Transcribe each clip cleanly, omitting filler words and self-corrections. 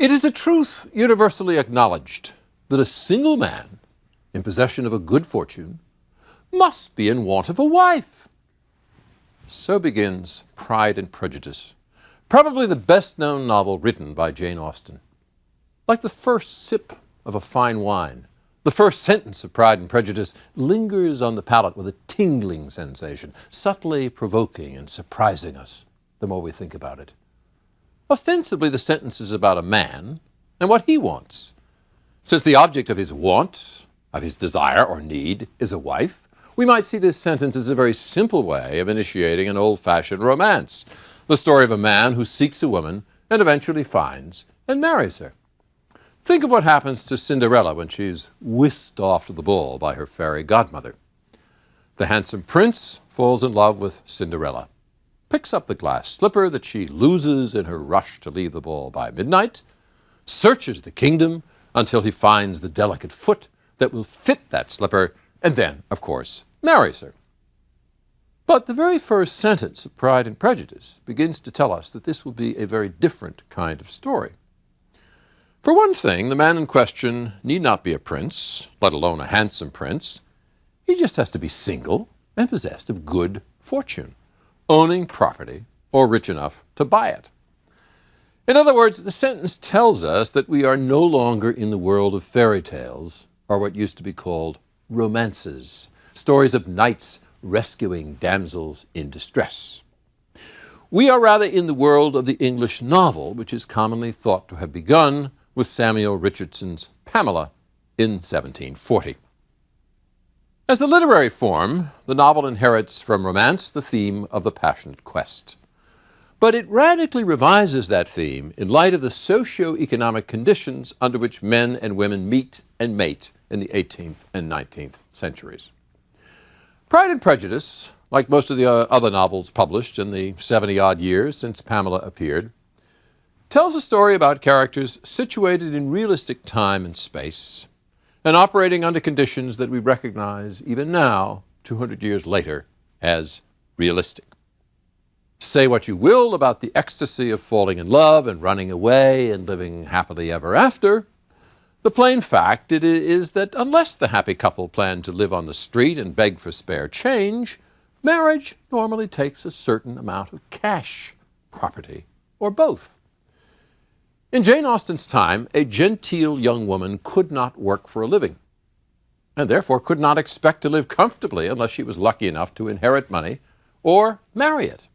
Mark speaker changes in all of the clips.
Speaker 1: It is a truth universally acknowledged that a single man in possession of a good fortune must be in want of a wife. So begins Pride and Prejudice, probably the best-known novel written by Jane Austen. Like the first sip of a fine wine, the first sentence of Pride and Prejudice lingers on the palate with a tingling sensation, subtly provoking and surprising us the more we think about it. Ostensibly, the sentence is about a man and what he wants. Since the object of his want, of his desire or need, is a wife, we might see this sentence as a very simple way of initiating an old-fashioned romance, the story of a man who seeks a woman and eventually finds and marries her. Think of what happens to Cinderella when she's whisked off to the ball by her fairy godmother. The handsome prince falls in love with Cinderella, picks up the glass slipper that she loses in her rush to leave the ball by midnight, searches the kingdom until he finds the delicate foot that will fit that slipper, and then, of course, marries her. But the very first sentence of Pride and Prejudice begins to tell us that this will be a very different kind of story. For one thing, the man in question need not be a prince, let alone a handsome prince. He just has to be single and possessed of good fortune, owning property or rich enough to buy it. In other words, the sentence tells us that we are no longer in the world of fairy tales or what used to be called romances, stories of knights rescuing damsels in distress. We are rather in the world of the English novel, which is commonly thought to have begun with Samuel Richardson's Pamela in 1740. As a literary form, the novel inherits from romance the theme of the passionate quest. But it radically revises that theme in light of the socio-economic conditions under which men and women meet and mate in the 18th and 19th centuries. Pride and Prejudice, like most of the other novels published in the 70-odd years since Pamela appeared, tells a story about characters situated in realistic time and space and operating under conditions that we recognize even now, 200 years later, as realistic. Say what you will about the ecstasy of falling in love and running away and living happily ever after, the plain fact is that unless the happy couple plan to live on the street and beg for spare change, marriage normally takes a certain amount of cash, property, or both. In Jane Austen's time, a genteel young woman could not work for a living, and therefore could not expect to live comfortably unless she was lucky enough to inherit money or marry it.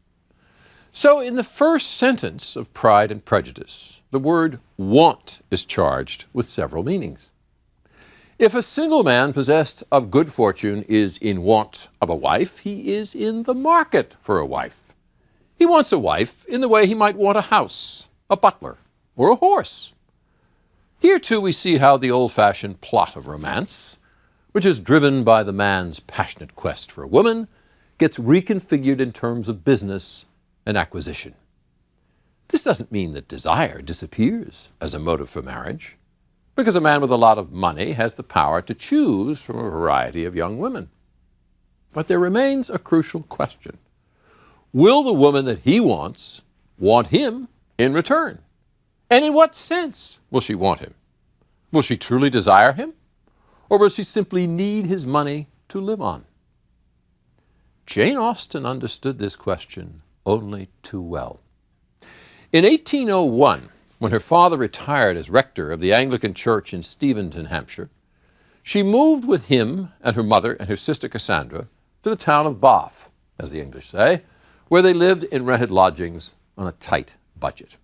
Speaker 1: So in the first sentence of Pride and Prejudice, the word want is charged with several meanings. If a single man possessed of good fortune is in want of a wife, he is in the market for a wife. He wants a wife in the way he might want a house, a butler, or a horse. Here, too, we see how the old-fashioned plot of romance, which is driven by the man's passionate quest for a woman, gets reconfigured in terms of business and acquisition. This doesn't mean that desire disappears as a motive for marriage, because a man with a lot of money has the power to choose from a variety of young women. But there remains a crucial question. Will the woman that he wants want him in return? And in what sense will she want him? Will she truly desire him? Or will she simply need his money to live on? Jane Austen understood this question only too well. In 1801, when her father retired as rector of the Anglican Church in Steventon, Hampshire, she moved with him and her mother and her sister Cassandra to the town of Bath, as the English say, where they lived in rented lodgings on a tight budget.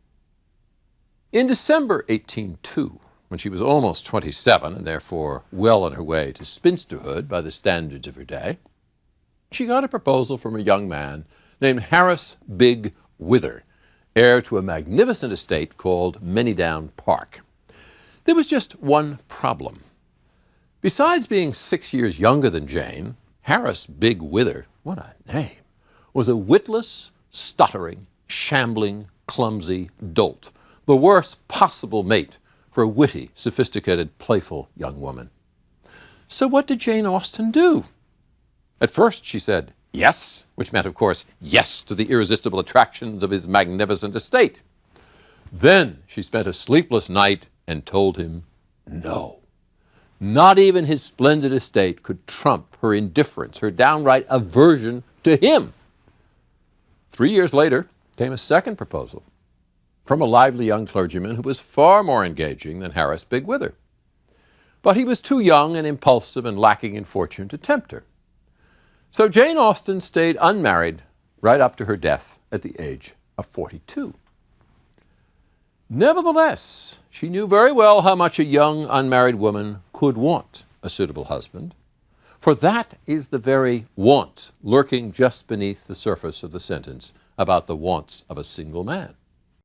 Speaker 1: In December 1802, when she was almost 27 and therefore well on her way to spinsterhood by the standards of her day, she got a proposal from a young man named Harris Big Wither, heir to a magnificent estate called Manydown Park. There was just one problem. Besides being 6 years younger than Jane, Harris Big Wither, what a name, was a witless, stuttering, shambling, clumsy dolt, the worst possible mate for a witty, sophisticated, playful young woman. So what did Jane Austen do? At first she said yes, which meant, of course, yes to the irresistible attractions of his magnificent estate. Then she spent a sleepless night and told him no. Not even his splendid estate could trump her indifference, her downright aversion to him. 3 years later came a second proposal from a lively young clergyman who was far more engaging than Harris Bigwither. But he was too young and impulsive and lacking in fortune to tempt her. So Jane Austen stayed unmarried right up to her death at the age of 42. Nevertheless, she knew very well how much a young unmarried woman could want a suitable husband, for that is the very want lurking just beneath the surface of the sentence about the wants of a single man.